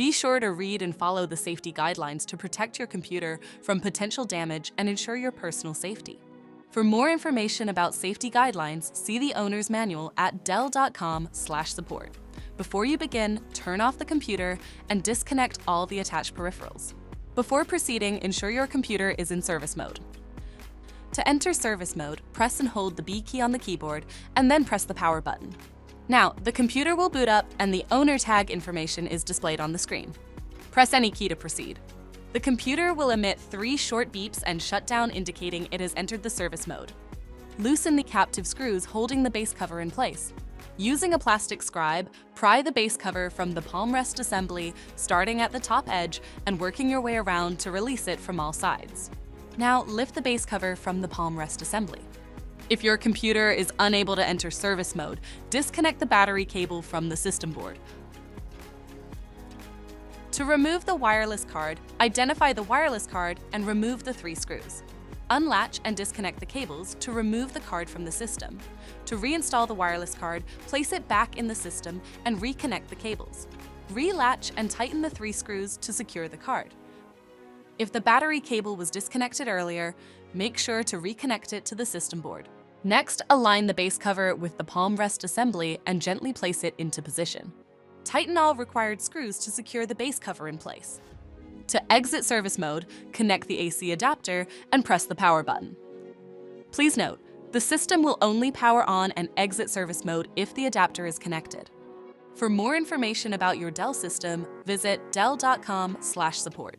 Be sure to read and follow the safety guidelines to protect your computer from potential damage and ensure your personal safety. For more information about safety guidelines, see the owner's manual at dell.com/support. Before you begin, turn off the computer and disconnect all the attached peripherals. Before proceeding, ensure your computer is in service mode. To enter service mode, press and hold the B key on the keyboard and then press the power button. Now, the computer will boot up and the owner tag information is displayed on the screen. Press any key to proceed. The computer will emit 3 short beeps and shut down, indicating it has entered the service mode. Loosen the captive screws holding the base cover in place. Using a plastic scribe, pry the base cover from the palm rest assembly, starting at the top edge and working your way around to release it from all sides. Now, lift the base cover from the palm rest assembly. If your computer is unable to enter service mode, disconnect the battery cable from the system board. To remove the wireless card, identify the wireless card and remove the 3 screws. Unlatch and disconnect the cables to remove the card from the system. To reinstall the wireless card, place it back in the system and reconnect the cables. Relatch and tighten the 3 screws to secure the card. If the battery cable was disconnected earlier, make sure to reconnect it to the system board. Next, align the base cover with the palm rest assembly and gently place it into position. Tighten all required screws to secure the base cover in place. To exit service mode, connect the AC adapter and press the power button. Please note, the system will only power on and exit service mode if the adapter is connected. For more information about your Dell system, visit dell.com/support.